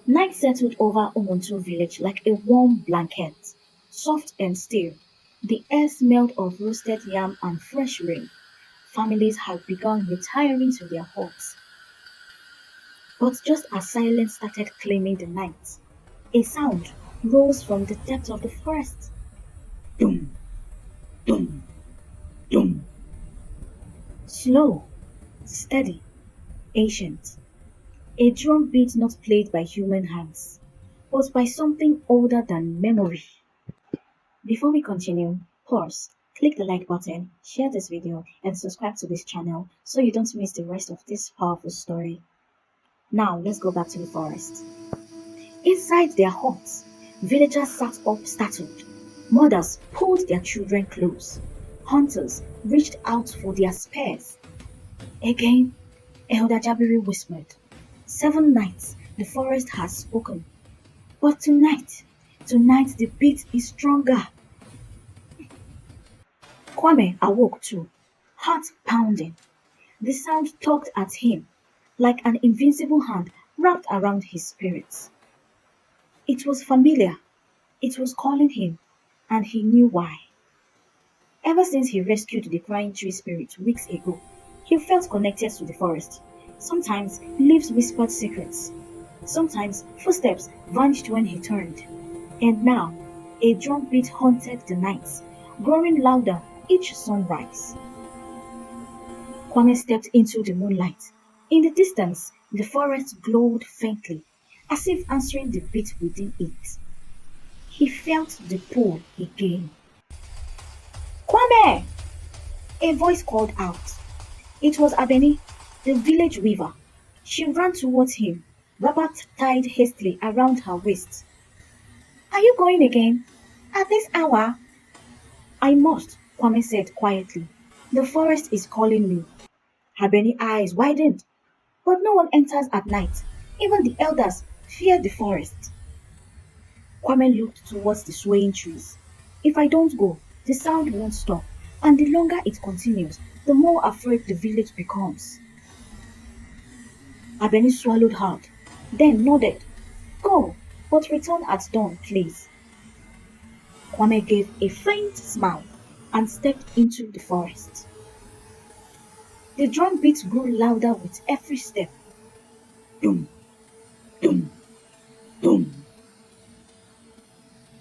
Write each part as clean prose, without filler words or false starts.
Night settled over Omonto village like a warm blanket, soft and still. The air smelled of roasted yam and fresh rain. Families had begun retiring to their huts. But just as silence started claiming the night, a sound rose from the depths of the forest. Dum, dum, dum. Slow, steady, ancient. A drum beat not played by human hands, but by something older than memory. Before we continue, pause, click the like button, share this video, and subscribe to this channel so you don't miss the rest of this powerful story. Now, let's go back to the forest. Inside their huts, villagers sat up startled. Mothers pulled their children close. Hunters reached out for their spears. Again, Elder Jabiri whispered, 7 nights the forest has spoken. But tonight the beat is stronger. Kwame awoke too, heart pounding. The sound tugged at him like an invincible hand wrapped around his spirits. It was familiar. It was calling him, and he knew why. Ever since he rescued the crying tree spirit weeks ago, he felt connected to the forest. Sometimes leaves whispered secrets. Sometimes footsteps vanished when he turned. And now, a drum beat haunted the nights, growing louder each sunrise. Kwame stepped into the moonlight. In the distance, the forest glowed faintly, as if answering the beat within it. He felt the pull again. Kwame! A voice called out. It was Abeni, the village weaver. She ran towards him, rubber tied hastily around her waist. Are you going again? At this hour? I must, Kwame said quietly. The forest is calling me. Habeni's eyes widened. But no one enters at night. Even the elders fear the forest. Kwame looked towards the swaying trees. If I don't go, the sound won't stop, and the longer it continues, the more afraid the village becomes. Abeni swallowed hard, then nodded. Go, but return at dawn, please. Kwame gave a faint smile and stepped into the forest. The drum beat grew louder with every step. Dum, dum, dum.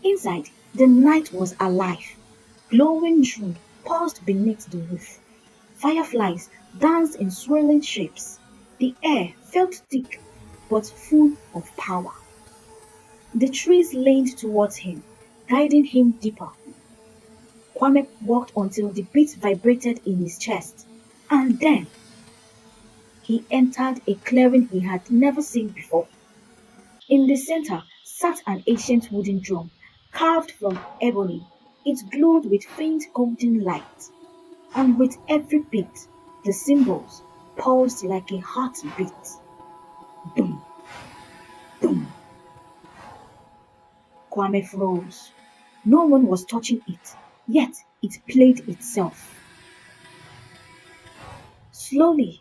Inside, the night was alive. Glowing June paused beneath the roof. Fireflies danced in swirling shapes. The air felt thick, but full of power. The trees leaned towards him, guiding him deeper. Kwame walked until the beat vibrated in his chest, and then he entered a clearing he had never seen before. In the center sat an ancient wooden drum, carved from ebony. It glowed with faint golden light, and with every beat, the cymbals pulsed like a heartbeat. Dum, dum. Kwame froze. No one was touching it, yet it played itself. Slowly,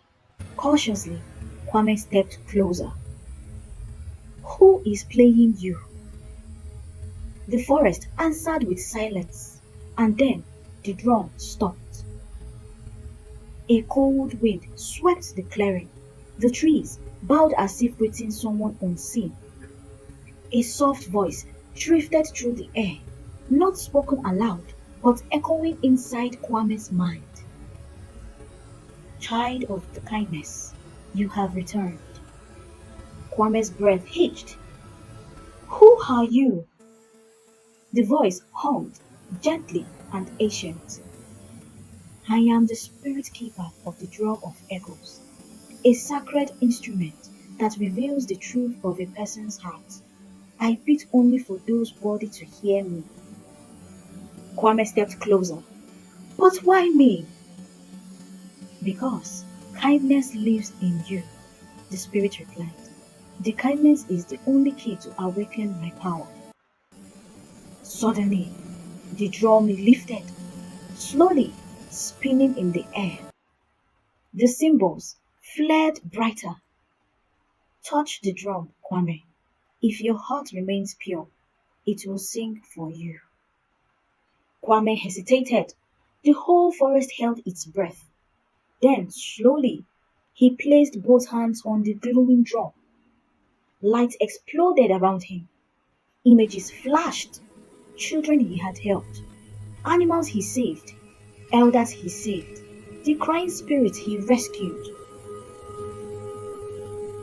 cautiously, Kwame stepped closer. Who is playing you? The forest answered with silence, and then the drum stopped. A cold wind swept the clearing. The trees bowed as if greeting someone unseen. A soft voice drifted through the air, not spoken aloud, but echoing inside Kwame's mind. Child of the kindness, you have returned. Kwame's breath hitched. Who are you? The voice hummed, gently and ancient. I am the spirit keeper of the drum of echoes, a sacred instrument that reveals the truth of a person's heart. I beat only for those worthy to hear me. Kwame stepped closer. But why me? Because kindness lives in you, the spirit replied. The kindness is the only key to awaken my power. Suddenly, the drum lifted, slowly spinning in the air. The cymbals flared brighter. Touch the drum, Kwame. If your heart remains pure, it will sing for you. Kwame hesitated. The whole forest held its breath. Then, slowly, he placed both hands on the glowing drum. Light exploded around him. Images flashed. Children he had helped, animals he saved, elders he saved, the crying spirits he rescued.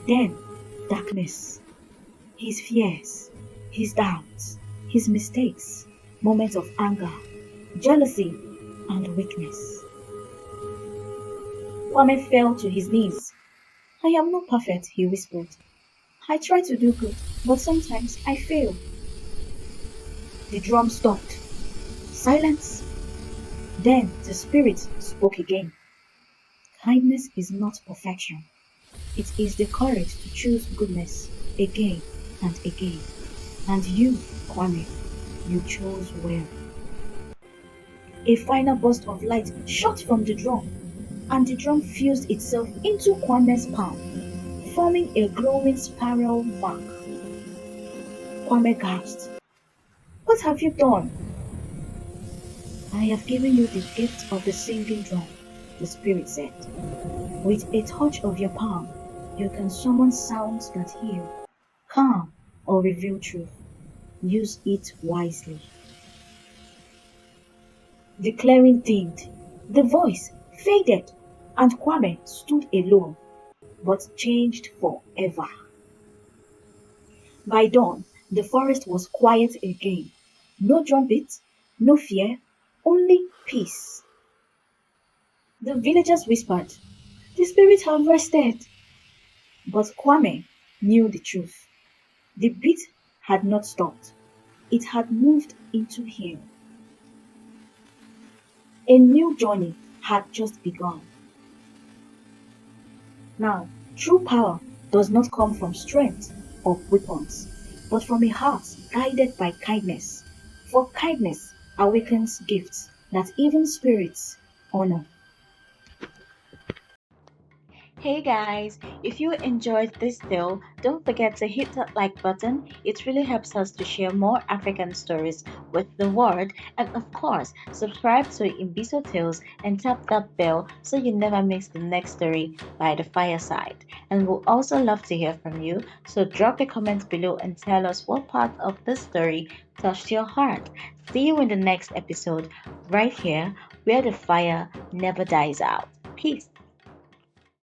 Then, darkness, his fears, his doubts, his mistakes, moments of anger, jealousy, and weakness. Kwame fell to his knees. I am not perfect, he whispered. I try to do good, but sometimes I fail. The drum stopped. Silence. Then the spirit spoke again. Kindness is not perfection. It is the courage to choose goodness again and again. And you, Kwame, you chose well. A final burst of light shot from the drum, and the drum fused itself into Kwame's palm, forming a glowing spiral mark. Kwame gasped. What have you done? I have given you the gift of the singing drum, the spirit said. With a touch of your palm, you can summon sounds that heal, calm, or reveal truth. Use it wisely. The clearing dimmed, the voice faded, and Kwame stood alone, but changed forever. By dawn, the forest was quiet again. No drumbeat, no fear, only peace. The villagers whispered, the spirits have rested. But Kwame knew the truth. The beat had not stopped. It had moved into him. A new journey had just begun. Now, true power does not come from strength or weapons, but from a heart guided by kindness. For kindness awakens gifts that even spirits honor. Hey guys, if you enjoyed this tale, don't forget to hit that like button. It really helps us to share more African stories with the world. And of course, subscribe to Imbizo Tales and tap that bell so you never miss the next story by the fireside. And we'll also love to hear from you. So drop a comment below and tell us what part of this story touched your heart. See you in the next episode right here where the fire never dies out. Peace.